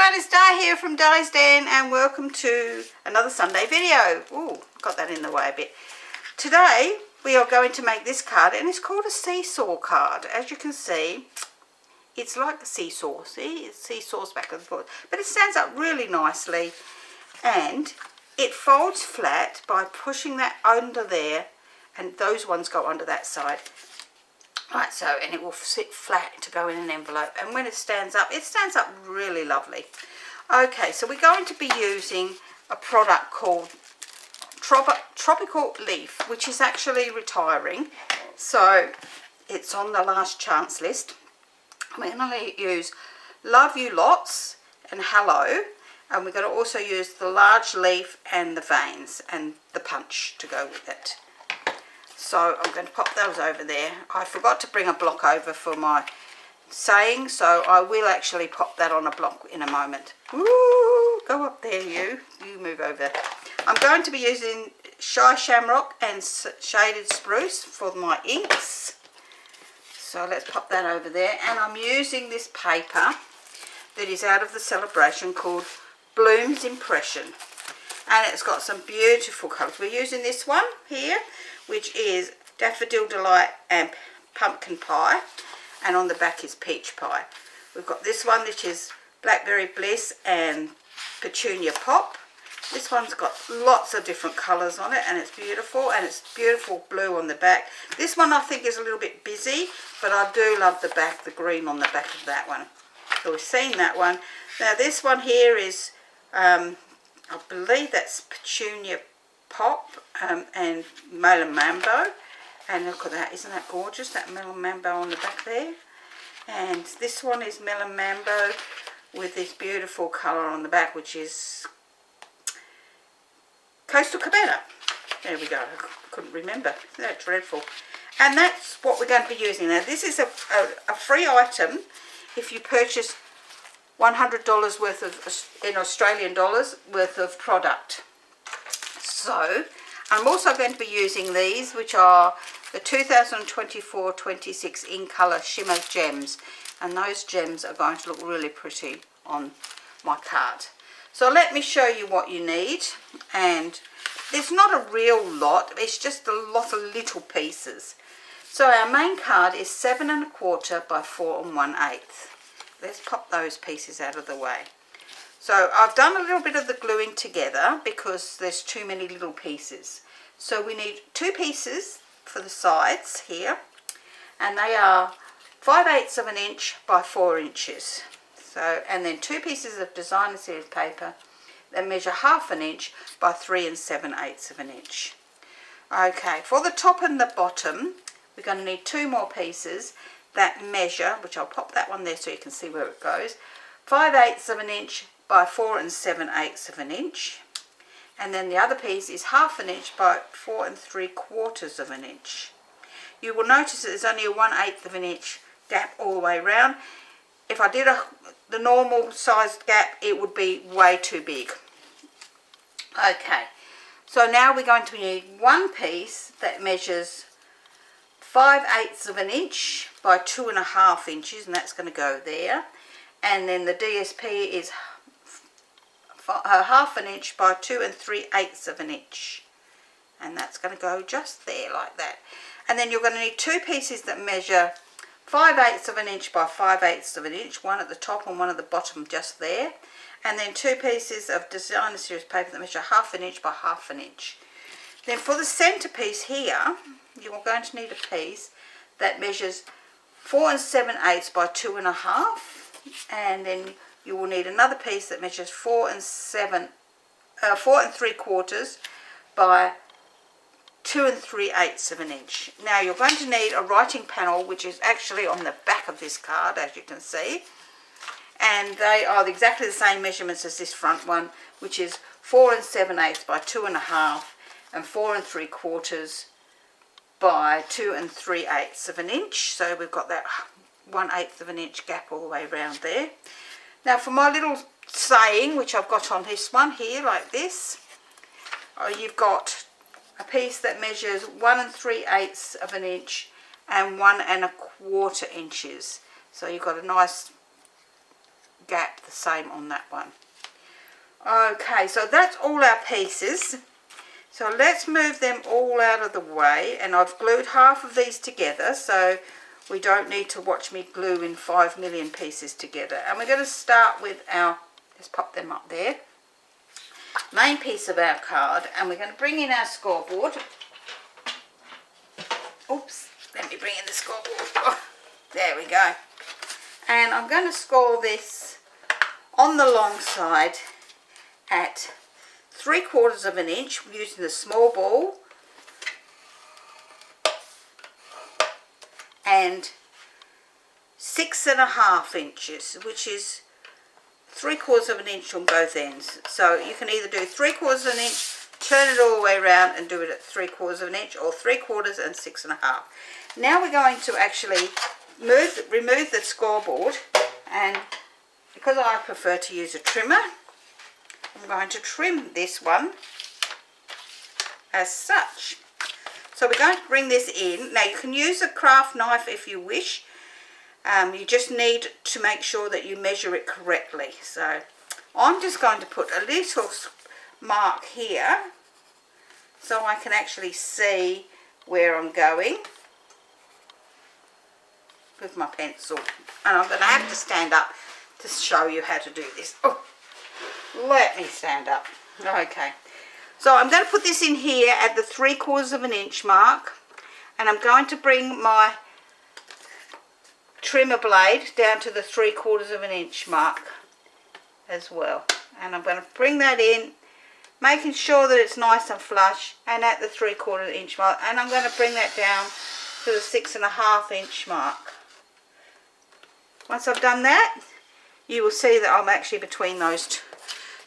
everyone, it's Di here from Di's Den and welcome to another Sunday video. Ooh, got that in the way a bit. Today we are going to make this card and it's called a seesaw card. As you can see, it's like a seesaw. See, it seesaws back and forth, but it stands up really nicely and it folds flat by pushing that under there, and those ones go under that side. Right, so, and it will sit flat to go in an envelope, and when it stands up really lovely. Okay, so we're going to be using a product called Tropical Leaf, which is actually retiring, so it's on the last chance list. We're going to use Love You Lots and Hello, and we're going to also use the large leaf and the veins and the punch to go with it. So I'm going to pop those over there. I forgot to bring a block over for my saying, so I will actually pop that on a block in a moment. Ooh, go up there, you move over. I'm going to be using Shy Shamrock and Shaded Spruce for my inks. So let's pop that over there. And I'm using this paper that is out of the celebration called Bloom's Impression. And it's got some beautiful colours. We're using this one here, which is Daffodil Delight and Pumpkin Pie, and on the back is Peach Pie. We've got this one, which is Blackberry Bliss and Petunia Pop. This one's got lots of different colours on it, and it's beautiful, and it's beautiful blue on the back. This one I think is a little bit busy, but I do love the back, the green on the back of that one. So we've seen that one. Now this one here is, I believe that's Petunia Pop and Melon Mambo, and look at that, isn't that gorgeous, that Melon Mambo on the back there. And this one is Melon Mambo with this beautiful colour on the back, which is Coastal Cabana. There we go, I couldn't remember, isn't that dreadful? And that's what we're going to be using. Now this is a free item if you purchase $100 worth of, in Australian dollars, worth of product. So I'm also going to be using these, which are the 2024-26 in colour shimmer gems, and those gems are going to look really pretty on my card. So let me show you what you need, and there's not a real lot, it's just a lot of little pieces. So our main card is 7 1/4 by 4 1/8. Let's pop those pieces out of the way. So I've done a little bit of the gluing together because there's too many little pieces. So we need 2 pieces for the sides here, and they are 5/8 of an inch by 4 inches. So, and then 2 pieces of designer series paper that measure 1/2 inch by 3 7/8 of an inch. Okay, for the top and the bottom, we're going to need 2 more pieces that measure, which I'll pop that one there so you can see where it goes, 5/8 of an inch by 4 7/8 of an inch, and then the other piece is 1/2 inch by 4 3/4 of an inch. You will notice that there's only a 1/8 of an inch gap all the way around. If I did the normal sized gap, it would be way too big. Okay, so now we're going to need one piece that measures 5/8 of an inch by 2 1/2 inches, and that's going to go there. And then the DSP is 1/2 inch by 2 3/8 of an inch, and that's going to go just there like that. And then you're going to need 2 pieces that measure 5/8 of an inch by 5/8 of an inch, one at the top and one at the bottom just there, and then 2 pieces of designer series paper that measure 1/2 inch by 1/2 inch. Then for the centerpiece here, you're going to need a piece that measures 4 7/8 by 2 1/2, and then you will need another piece that measures 4 3/4 by 2 3/8 of an inch. Now you're going to need a writing panel, which is actually on the back of this card, as you can see, and they are exactly the same measurements as this front one, which is 4 7/8 by 2 1/2 and 4 3/4 by 2 3/8 of an inch. So we've got that 1/8 of an inch gap all the way around there. Now for my little saying, which I've got on this one here like this, you've got a piece that measures 1 3/8 of an inch and 1 1/4 inches. So you've got a nice gap the same on that one. Okay, so that's all our pieces. So let's move them all out of the way, and I've glued half of these together so we don't need to watch me glue in 5 million pieces together. And we're going to start with our, let's pop them up there, main piece of our card, and we're going to bring in our scoreboard. Oops, let me bring in the scoreboard. Oh, there we go. And I'm going to score this on the long side at 3/4 of an inch using the small ball, and 6.5 inches, which is 3/4 of an inch on both ends. So you can either do 3/4 of an inch, turn it all the way around and do it at 3/4 of an inch, or 3/4 and 6.5. Now we're going to actually remove the scoreboard, and because I prefer to use a trimmer, I'm going to trim this one as such. So we're going to bring this in. Now you can use a craft knife if you wish. You just need to make sure that you measure it correctly. So I'm just going to put a little mark here so I can actually see where I'm going with my pencil. And I'm going to have to stand up to show you how to do this. Oh, let me stand up. Okay, so I'm going to put this in here at the 3/4 of an inch mark, and I'm going to bring my trimmer blade down to the 3/4 of an inch mark as well. And I'm going to bring that in, making sure that it's nice and flush and at the 3/4 inch mark, and I'm going to bring that down to the 6.5 inch mark. Once I've done that, you will see that I'm actually between those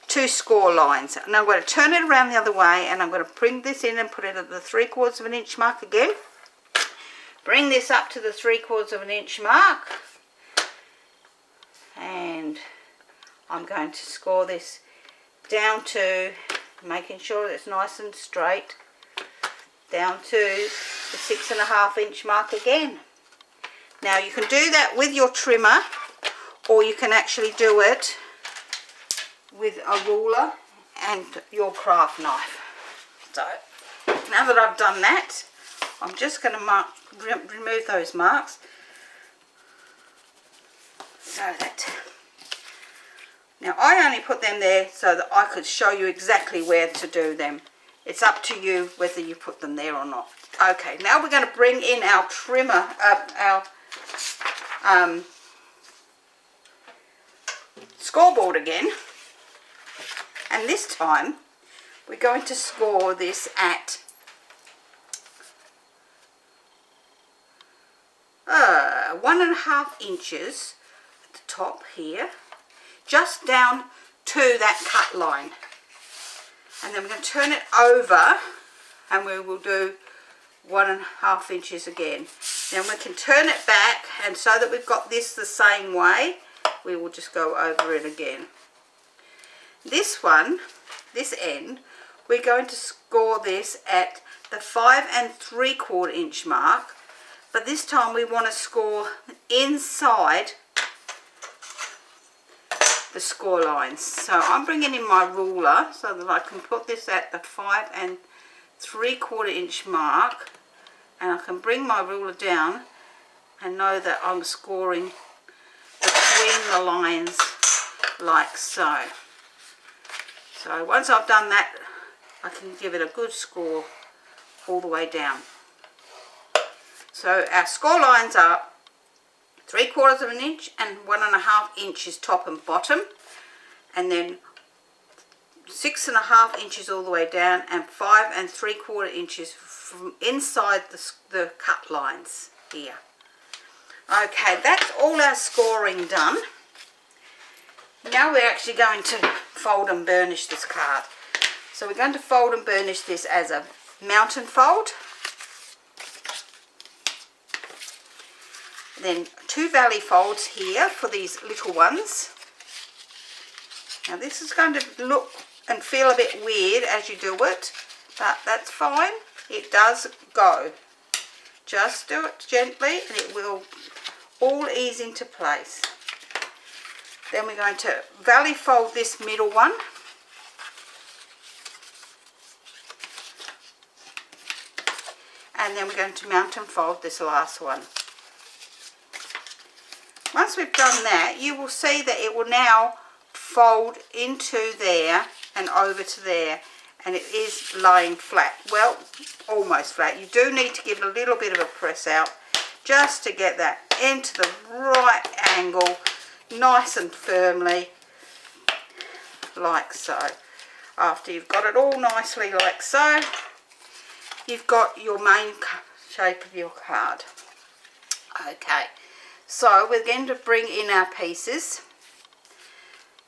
two score lines. And I'm going to turn it around the other way, and I'm going to bring this in and put it at the 3/4 of an inch mark again. Bring this up to the 3/4 of an inch mark, and I'm going to score this down to, making sure that it's nice and straight, down to the 6.5 inch mark again. Now you can do that with your trimmer, or you can actually do it with a ruler and your craft knife. So now that I've done that, I'm just going to remove those marks so that, now I only put them there so that I could show you exactly where to do them. It's up to you whether you put them there or not. Okay, now we're going to bring in our trimmer, our scoreboard again, and this time we're going to score this at 1.5 inches at the top here, just down to that cut line, and then we're going to turn it over and we will do 1.5 inches again. Then we can turn it back, and so that we've got this the same way, we will just go over it again. This one, this end, we're going to score this at the 5 3/4 inch mark, but this time we want to score inside the score lines. So I'm bringing in my ruler so that I can put this at the 5 3/4 inch mark, and I can bring my ruler down and know that I'm scoring between the lines like so. So once I've done that, I can give it a good score all the way down. So our score lines are 3/4 of an inch and 1.5 inches top and bottom, and then 6.5 inches all the way down, and 5 3/4 inches from inside the cut lines here. Okay, that's all our scoring done. Now we're actually going to fold and burnish this card. So we're going to fold and burnish this as a mountain fold, then 2 valley folds here for these little ones. Now this is going to look and feel a bit weird as you do it, but that's fine. It does go. Just do it gently and it will all ease into place. Then we're going to valley fold this middle one. And then we're going to mountain fold this last one. Once we've done that, you will see that it will now fold into there and over to there, and it is laying flat. Well, almost flat. You do need to give it a little bit of a press out just to get that into the right angle, nice and firmly, like so. After you've got it all nicely like so, you've got your main shape of your card. Okay, so we're going to bring in our pieces,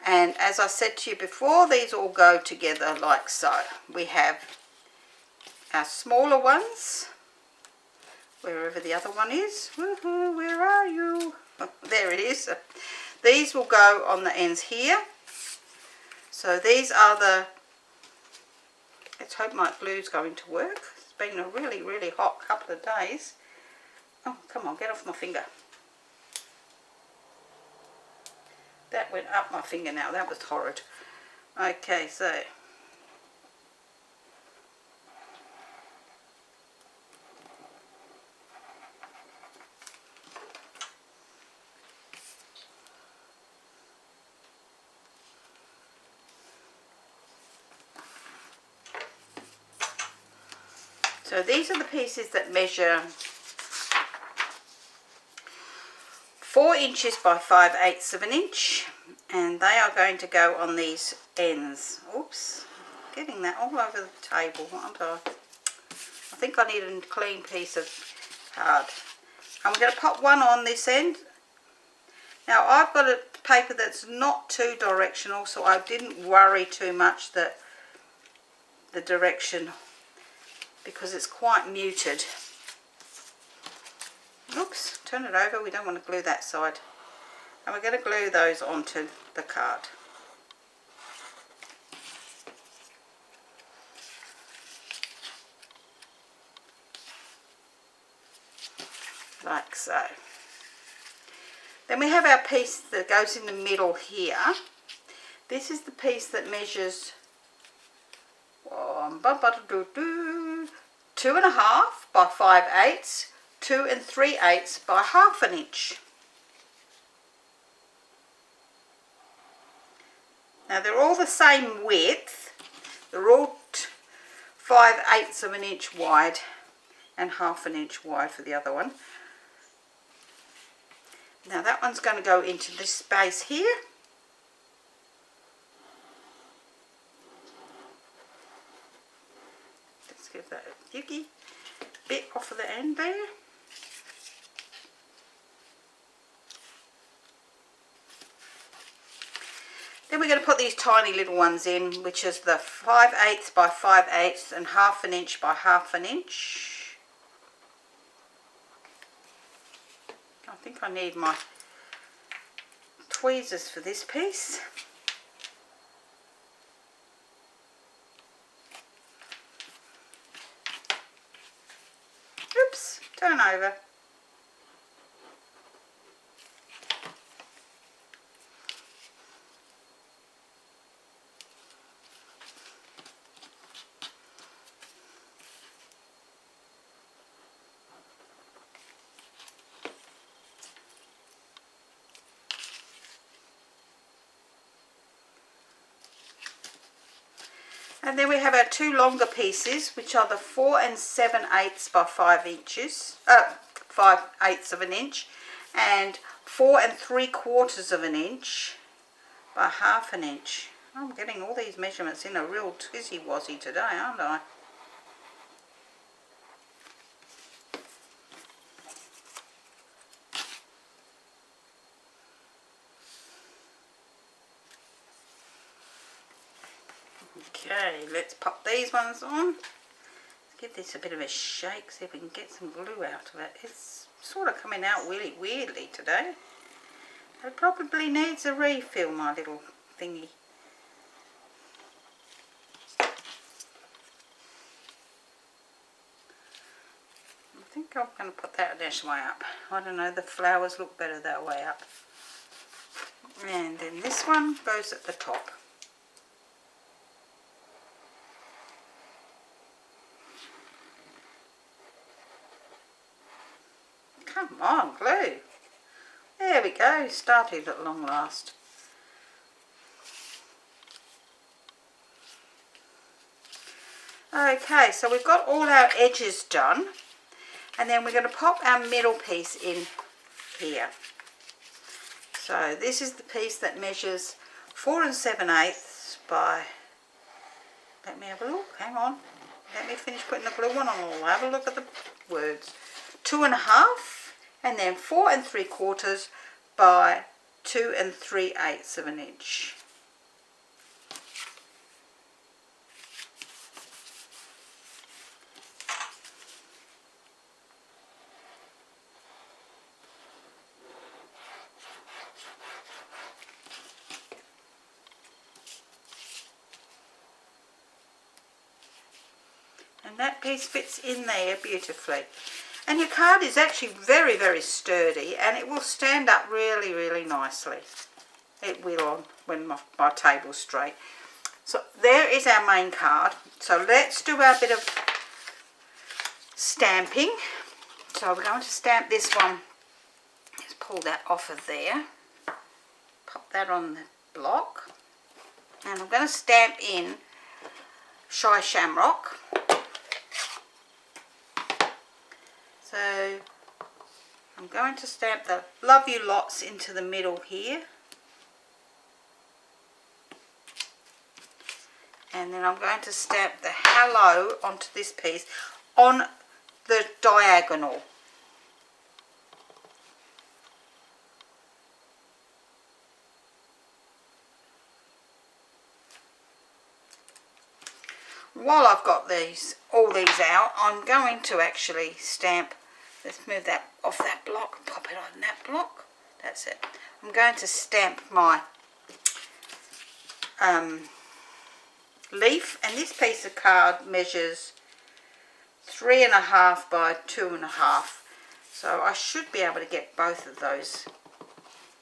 and as I said to you before, these all go together like so. We have our smaller ones, wherever the other one is. Woohoo, where are you? There it is. These will go on the ends here. So these are the, let's hope my glue's going to work. It's been a really, really hot couple of days. Oh, come on, get off my finger. That went up my finger now. That was horrid. Okay, so these are the pieces that measure 4 inches by 5/8 of an inch, and they are going to go on these ends. Oops, getting that all over the table, aren't I? I think I need a clean piece of card. And we're going to pop one on this end. Now I've got a paper that's not too directional, so I didn't worry too much that the direction, because it's quite muted. Oops, turn it over, we don't want to glue that side. And we're going to glue those onto the card. Like so. Then we have our piece that goes in the middle here. This is the piece that measures 2.5 by 5/8, 2 3/8 by 1/2 inch. Now they're all the same width. They're all 5/8 of an inch wide and 1/2 inch wide for the other one. Now that one's going to go into this space here. Let's give that a jiggy bit off of the end there. Then we're going to put these tiny little ones in, which is the 5/8 by 5/8 and 1/2 inch by 1/2 inch. I think I need my tweezers for this piece. Oops, turn over. And then we have our two longer pieces, which are the 4 7/8 by 5 inches, 5/8 of an inch, and 4 3/4 of an inch by 1/2 inch. I'm getting all these measurements in a real tizzy-wazzy today, aren't I? Okay, let's pop these ones on. Let's give this a bit of a shake, see if we can get some glue out of it. It's sort of coming out really weirdly today. It probably needs a refill, my little thingy. I think I'm going to put that this way up. I don't know, the flowers look better that way up. And then this one goes at the top. Come on, glue. There we go, started at long last. Okay, so we've got all our edges done, and then we're going to pop our middle piece in here. So this is the piece that measures 4 7/8 by, let me have a look, hang on, let me finish putting the glue on and I'll have a look at the words. 2.5, and then 4 3/4 by 2 3/8 of an inch. And that piece fits in there beautifully. And your card is actually very, very sturdy, and it will stand up really, really nicely. It will on when my table's straight. So there is our main card. So let's do our bit of stamping. So we're going to stamp this one. Let's pull that off of there. Pop that on the block. And I'm going to stamp in Shy Shamrock. So I'm going to stamp the Love You Lots into the middle here. And then I'm going to stamp the Hello onto this piece on the diagonal. While I've got all these out, I'm going to actually stamp, let's move that off that block, pop it on that block, that's it. I'm going to stamp my leaf, and this piece of card measures 3.5 by 2.5, so I should be able to get both of those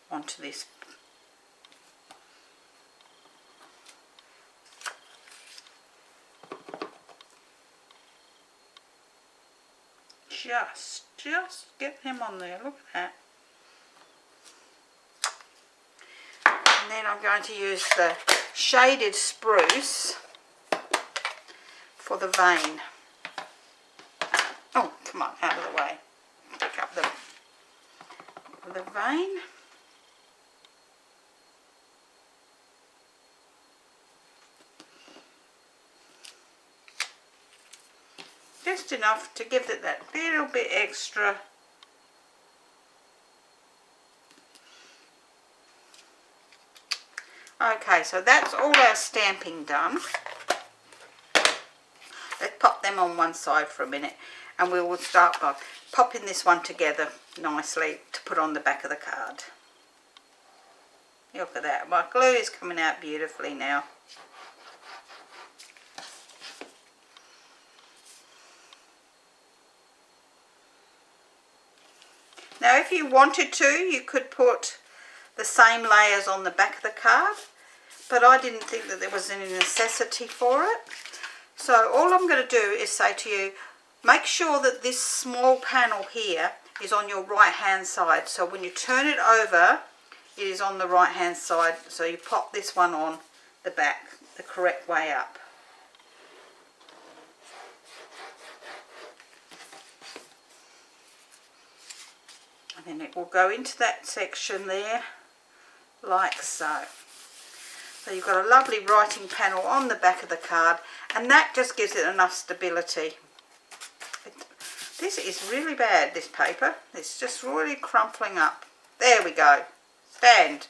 onto this. Just get them on there, look at that. And then I'm going to use the shaded spruce for the vein. Oh, come on, out of the way. Pick up the vein. Just enough to give it that little bit extra. Okay, so that's all our stamping done. Let's pop them on one side for a minute, and we will start by popping this one together nicely to put on the back of the card. Look at that, my glue is coming out beautifully now. Now if you wanted to, you could put the same layers on the back of the card, but I didn't think that there was any necessity for it. So all I'm going to do is say to you, make sure that this small panel here is on your right hand side. So when you turn it over, it is on the right hand side. So you pop this one on the back the correct way up. And then it will go into that section there, like so. So you've got a lovely writing panel on the back of the card, and that just gives it enough stability. This is really bad, this paper. It's just really crumpling up. There we go. Stand.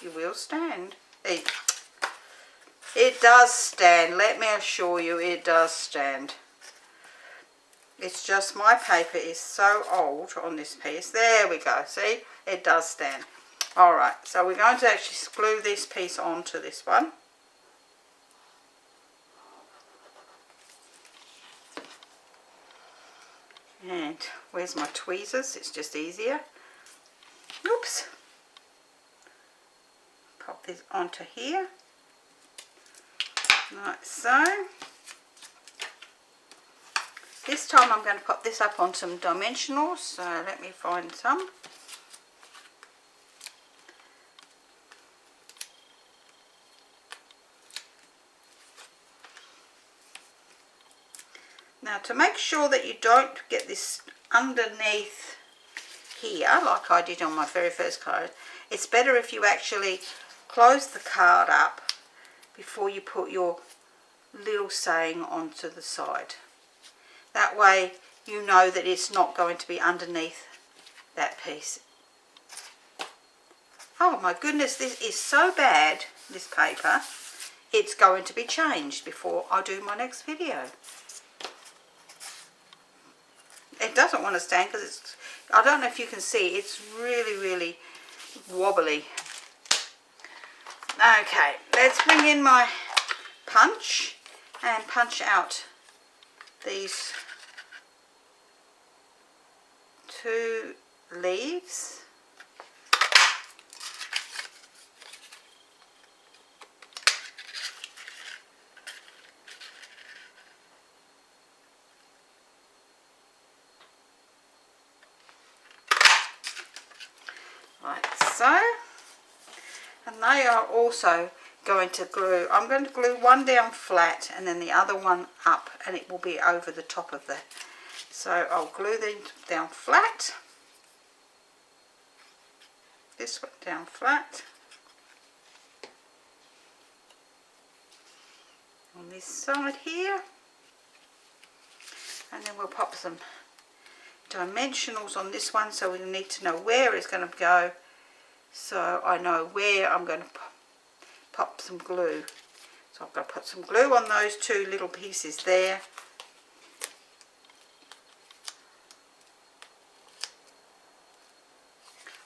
You will stand. It does stand. Let me assure you, it does stand. It's just my paper is so old on this piece. There we go. See, it does stand. Alright, so we're going to actually glue this piece onto this one. And where's my tweezers? It's just easier. Oops. pop this onto here, like so. This time I'm going to pop this up on some dimensionals, so let me find some. Now, to make sure that you don't get this underneath here, like I did on my very first card, it's better if you actually close the card up before you put your little saying onto the side. That way you know that it's not going to be underneath that piece. Oh my goodness, this is so bad, this paper. It's going to be changed before I do my next video. It doesn't want to stand because it's, I don't know if you can see, it's really wobbly. Okay, let's bring in my punch and punch out these 2 leaves. Like so. And they are also going to glue. I'm going to glue one down flat and then the other one up, and it will be over the top of that. So I'll glue them down flat. This one down flat. On this side here. And then we'll pop some dimensionals on this one, so we need to know where it's going to go. So I know where I'm going to pop some glue. So I'm going to put some glue on those 2 little pieces there.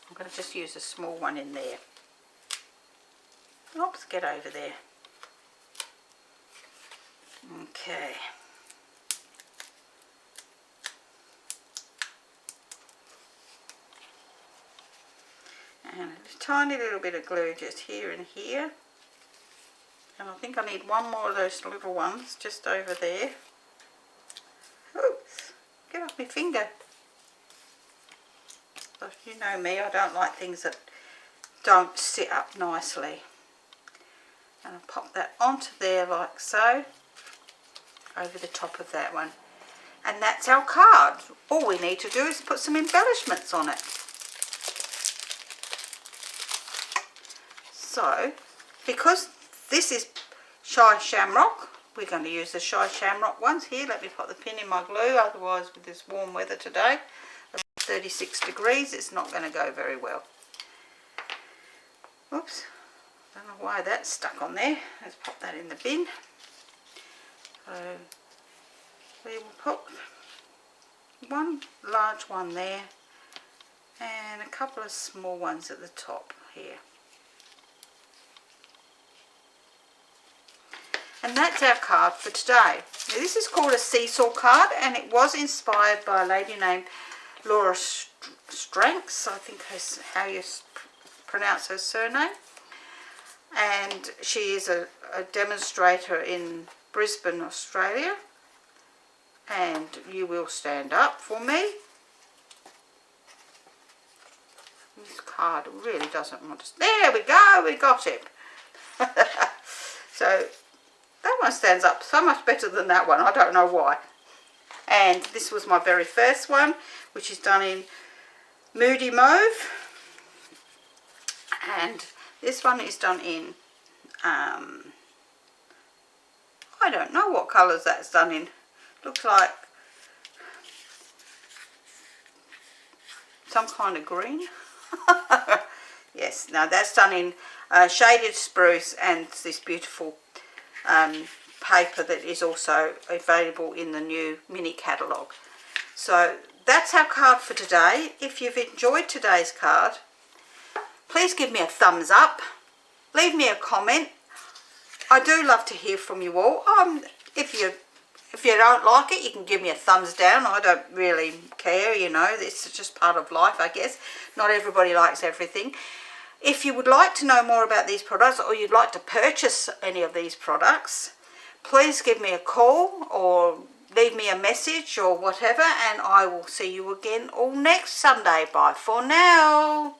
I'm going to just use a small one in there. Oops, get over there. Okay. And a tiny little bit of glue just here and here. And I think I need one more of those little ones just over there. Oops, get off my finger. But you know me, I don't like things that don't sit up nicely. And I'll pop that onto there like so, over the top of that one. And that's our card. All we need to do is put some embellishments on it. So, because this is Shy Shamrock, we're going to use the Shy Shamrock ones here. Let me put the pin in my glue, otherwise with this warm weather today, 36 degrees, it's not going to go very well. Oops, don't know why that's stuck on there. Let's pop that in the bin. So, we will put one large one there and a couple of small ones at the top here. And that's our card for today. Now, this is called a seesaw card, and it was inspired by a lady named Laura Stranks, I think that's how you pronounce her surname. And she is a demonstrator in Brisbane, Australia. And you will stand up for me. This card really doesn't want to... There we go, we got it. So... that one stands up so much better than that one. I don't know why. And this was my very first one, which is done in Moody Mauve. And this one is done in, I don't know what colours that's done in. Looks like some kind of green. Yes, now that's done in shaded spruce and this beautiful paper that is also available in the new mini catalogue. So that's our card for today. If you've enjoyed today's card, please give me a thumbs up, leave me a comment. I do love to hear from you all. If you don't like it, you can give me a thumbs down. I don't really care, you know, it's just part of life, I guess. Not everybody likes everything. If you would like to know more about these products, or you'd like to purchase any of these products, please give me a call or leave me a message or whatever, and I will see you again all next Sunday. Bye for now.